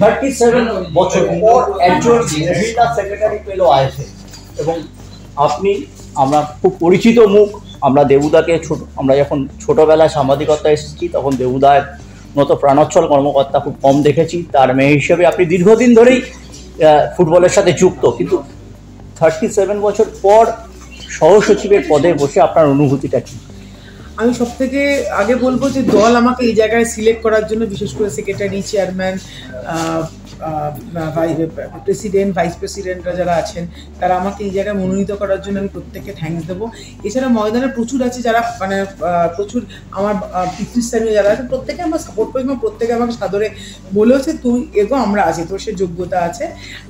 37 বছর পর একজন মহিলা সেক্রেটারি পেল আইএসএ, এবং আপনি, আমরা খুব পরিচিত মুখ। আমরা দেবুদাকে আমরা যখন ছোটবেলায় সাংবাদিকতা এসেছি তখন দেবুদার মতো প্রাণোচ্ছল কর্মকর্তা খুব কম দেখেছি। তার মেয়ে হিসেবে আপনি দীর্ঘদিন ধরেই ফুটবলের সাথে যুক্ত, কিন্তু 37 বছর পর সহসচিবের পদে বসে আপনার অনুভূতিটা কি? আমি সব থেকে আগে বলবো যে দল আমাকে এই জায়গায় সিলেক্ট করার জন্য, বিশেষ করে সেক্রেটারি, চেয়ারম্যান, প্রেসিডেন্ট, ভাইস প্রেসিডেন্টরা যারা আছেন, তারা আমাকে এই জায়গায় মনোনীত করার জন্য আমি প্রত্যেককে থ্যাঙ্কস দেবো। এছাড়া ময়দানে প্রচুর আছে যারা প্রচুর আমার পিতৃস্থানীয় যারা আছে, প্রত্যেকে আমার সাপোর্ট করেছে এবং প্রত্যেকে আমাকে সাদরে বলেছে তুই এগো, আমরা আছি, তোর সে যোগ্যতা আছে।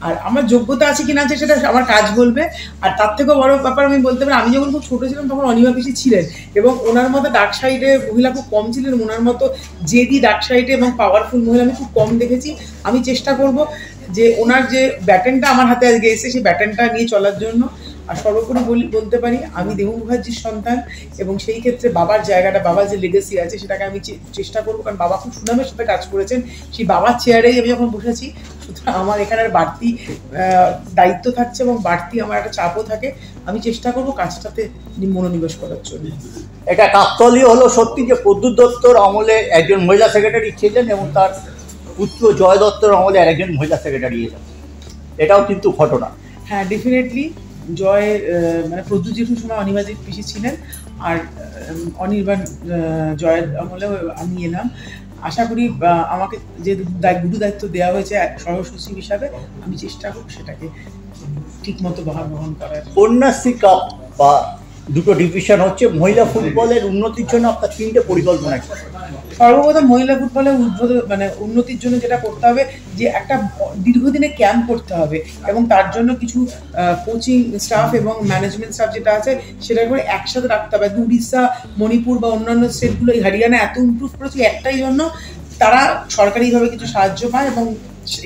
আর আমার যোগ্যতা আছে কি না আছে সেটা আমার কাজ বলবে। আর তার থেকেও বড় ব্যাপার আমি বলতে পারি, আমি যখন খুব ছোটো ছিলাম তখন অনিমা পিসি ছিলেন, এবং ওনার মতো ডার্ক সাইডে মহিলা খুব কম ছিলেন। ওনার মতো জেদি ডার্ক সাইডে এবং পাওয়ারফুল মহিলা আমি খুব কম দেখেছি। আমি চেষ্টা করব যে ওনার যে ব্যাটনটা আমার হাতে আজকে এসে সেই ব্যাটনটা নিয়ে চলার জন্য। আর সর্বোপরি বলতে পারি আমি দেবু মুখার্জির সন্তান, এবং সেই ক্ষেত্রে বাবার জায়গাটা, বাবার যে লেগেসি আছে সেটাকে আমি চেষ্টা করবো, কারণ বাবা খুব সুনামের সাথে কাজ করেছেন। সেই বাবার চেয়ারেই আমি যখন বসেছি, সুতরাং আমার এখানে বাড়তি দায়িত্ব থাকছে এবং বাড়তি আমার একটা চাপও থাকে। আমি চেষ্টা করবো কাজটাতে মনোনিবেশ করার জন্য। এটা কাকতালীয় হলো সত্যি যে প্রদ্যুৎ দত্তর আমলে একজন মহিলা সেক্রেটারি ছিলেন এবং তার পুত্র জয় দত্তর আমলে আরেকজন মহিলা সেক্রেটারি এসেছেন, এটাও কিন্তু ঘটনা। হ্যাঁ, ডেফিনেটলি জয় মানে প্রদ্যুৎ জেঠুর সময় অনিমা পিসি ছিলেন, আর অনির্বাণ জয়ের আমলেও আমি এলাম। আশা করি আমাকে যে গুরু দায়িত্ব দেওয়া হয়েছে সহসচিব হিসাবে, আমি চেষ্টা করব সেটাকে ঠিক মতো বহন করার। কন্যাশ্রী কাপ বা দুটো ডিভিশন হচ্ছে, মহিলা ফুটবলের উন্নতির জন্য আপনার 3টে পরিকল্পনা। সর্বপ্রথম মহিলা ফুটবলের উন্নতির জন্য যেটা করতে হবে, যে একটা দীর্ঘদিনে ক্যাম্প করতে হবে, এবং তার জন্য কিছু কোচিং স্টাফ এবং ম্যানেজমেন্ট স্টাফ যেটা আছে সেটা করে একসাথে রাখতে হবে। উড়িষ্যা, মণিপুর বা অন্যান্য স্টেটগুলো, হরিয়ানা এত ইমপ্রুভ করেছে একটাই জন্য, তারা সরকারিভাবে কিছু সাহায্য পায় এবং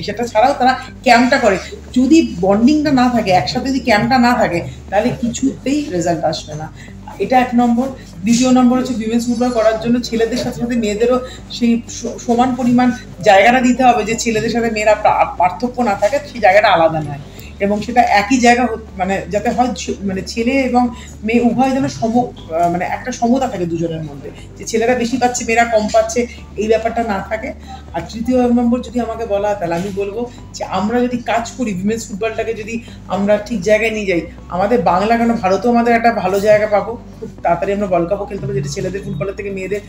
সেটা ছাড়াও তারা ক্যাম্পটা করে। যদি বন্ডিংটা না থাকে, একসাথে যদি ক্যাম্পটা না থাকে, তাহলে কিছুতেই রেজাল্ট আসবে না। এটা 1 নম্বর। দ্বিতীয় নম্বর হচ্ছে উইমেন্স ফুটবল করার জন্য ছেলেদের সাথে সাথে মেয়েদেরও সেই সমান পরিমাণ জায়গাটা দিতে হবে, যে ছেলেদের সাথে মেয়েরা পার্থক্য না থাকে, সেই জায়গাটা আলাদা নয়, এবং সেটা একই জায়গা মানে যাতে হয়, মানে ছেলে এবং মেয়ে উভয় যেন মানে একটা সমতা থাকে দুজনের মধ্যে, যে ছেলেরা বেশি পাচ্ছে মেয়েরা কম পাচ্ছে, এই ব্যাপারটা না থাকে। আর তৃতীয় নম্বর যদি আমাকে বলা হয়, তাহলে আমি বলবো যে আমরা যদি কাজ করি, উইমেন্স ফুটবলটাকে যদি আমরা ঠিক জায়গায় নিয়ে যাই, আমাদের বাংলা কেন ভারতেও আমাদের একটা ভালো জায়গা পাবো, খুব তাড়াতাড়ি আমরা ওয়ার্ল্ড কাপও খেলতে পারবো, যেটা ছেলেদের ফুটবলের থেকে মেয়েদের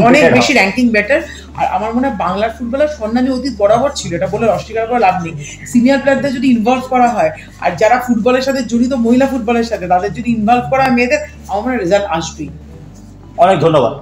অনেক বেশি র্যাঙ্কিং বেটার। আর আমার মনে হয় বাংলার ফুটবলের স্বর্ণালী অতীত বরাবর ছিল, এটা বলে অস্বীকার করা লাভ নেই। সিনিয়র প্লেয়ারদের যদি ইনভলভ করা হয়, আর যারা ফুটবলের সাথে জড়িত মহিলা ফুটবলের সাথে, তাদের যদি ইনভলভ করা হয় মেয়েদের, আমার রেজাল্ট আসবেই। অনেক ধন্যবাদ।